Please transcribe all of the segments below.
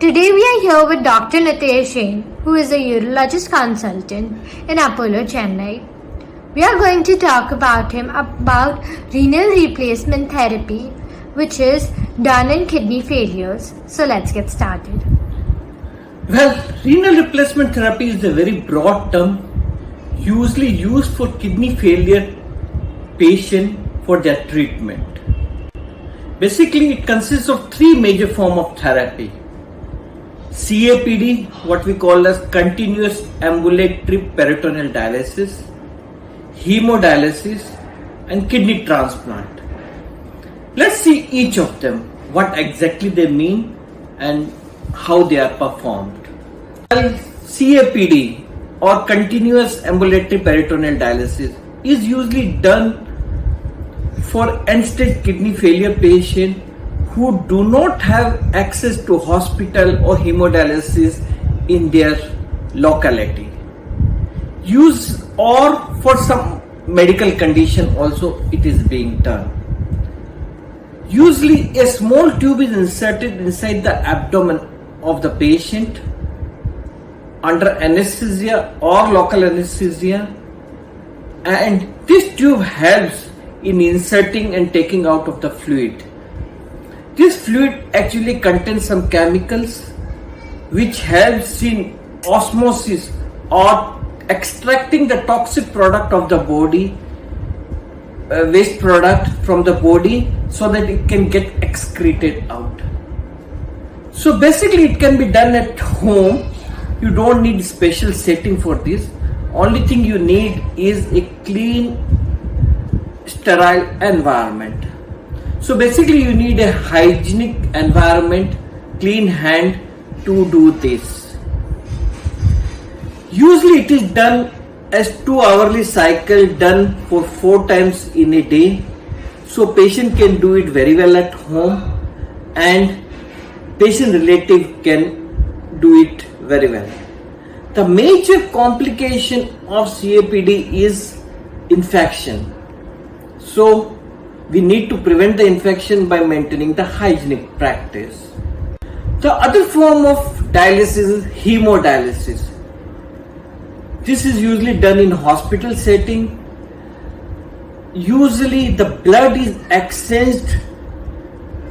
Today we are here with Dr. Nitesh Jain, who is a urologist consultant in Apollo, Chennai. We are going to talk about renal replacement therapy, which is done in kidney failures. So let's get started. Well, renal replacement therapy is a very broad term usually used for kidney failure patient for their treatment. Basically, it consists of three major forms of therapy. CAPD, what we call as continuous ambulatory peritoneal dialysis, hemodialysis, and kidney transplant. Let's see each of them, what exactly they mean and how they are performed. Well, CAPD or continuous ambulatory peritoneal dialysis is usually done for end-stage kidney failure patients who do not have access to hospital or hemodialysis in their locality. Or for some medical condition also it is being done. Usually a small tube is inserted inside the abdomen of the patient under anesthesia or local anesthesia, and this tube helps in inserting and taking out of the fluid. This fluid actually contains some chemicals which helps in osmosis or extracting the toxic product of the body, waste product from the body, so that it can get excreted out. So basically it can be done at home. You don't need special setting for this. Only thing you need is a clean, sterile environment. So basically you need a hygienic environment, clean hand to do this. Usually it is done as 2-hourly cycle done for 4 times in a day. So patient can do it very well at home and patient relative can do it very well. The major complication of CAPD is infection. So we need to prevent the infection by maintaining the hygienic practice. The other form of dialysis is hemodialysis. This is usually done in hospital setting. Usually the blood is exchanged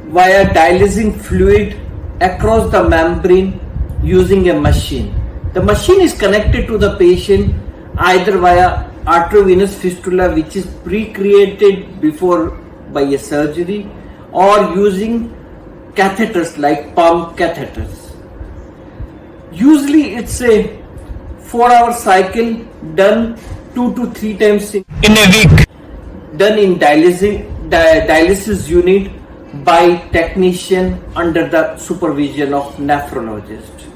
via dialysing fluid across the membrane using a machine. The machine is connected to the patient either via arteriovenous fistula, which is pre-created before by a surgery, or using catheters like pump catheters. Usually it's a 4-hour cycle done 2 to 3 times in a week, done in dialysis unit by technician under the supervision of nephrologist.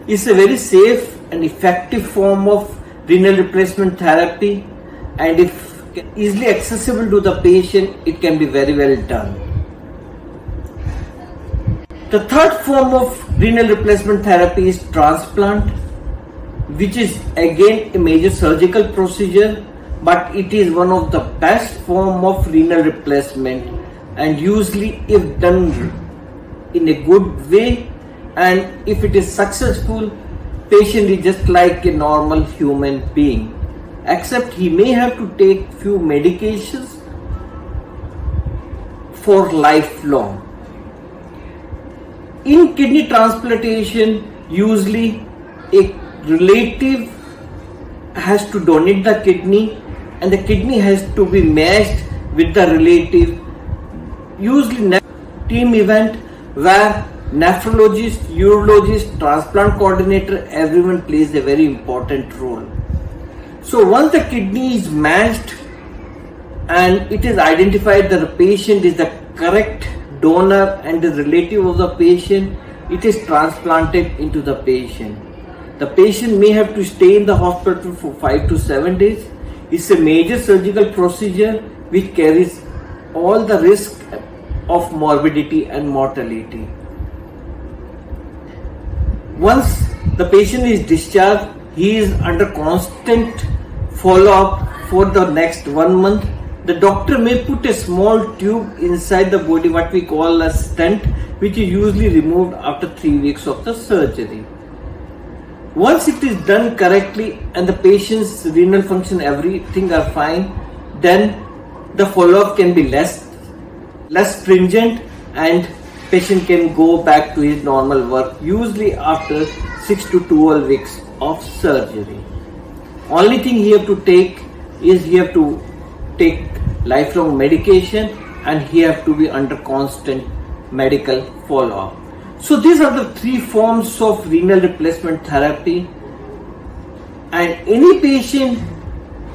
It's a very safe and effective form of renal replacement therapy, and if easily accessible to the patient, it can be very well done. The third form of renal replacement therapy is transplant, which is again a major surgical procedure, but it is one of the best form of renal replacement, and usually if done in a good way and if it is successful, patient is just like a normal human being, except he may have to take few medications for lifelong. In kidney transplantation, usually a relative has to donate the kidney and the kidney has to be matched with the relative. Usually team event where nephrologist, urologist, transplant coordinator, everyone plays a very important role. So once the kidney is matched and it is identified that the patient is the correct donor and the relative of the patient, it is transplanted into the patient. The patient may have to stay in the hospital for 5 to 7 days. It's a major surgical procedure which carries all the risk of morbidity and mortality. Once the patient is discharged, he is under constant follow-up for the next 1 month. The doctor may put a small tube inside the body, what we call a stent, which is usually removed after 3 weeks of the surgery. Once it is done correctly and the patient's renal function, everything are fine, then the follow-up can be less stringent and patient can go back to his normal work, usually after 6 to 12 weeks of surgery. Only thing he have to take is he have to take lifelong medication and he have to be under constant medical follow-up. So these are the 3 forms of renal replacement therapy, and any patient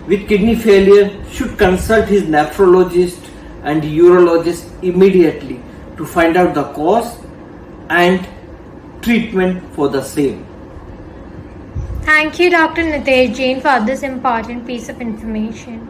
with kidney failure should consult his nephrologist and urologist immediately to find out the cause and treatment for the same. Thank you, Dr. Nitesh Jain, for this important piece of information.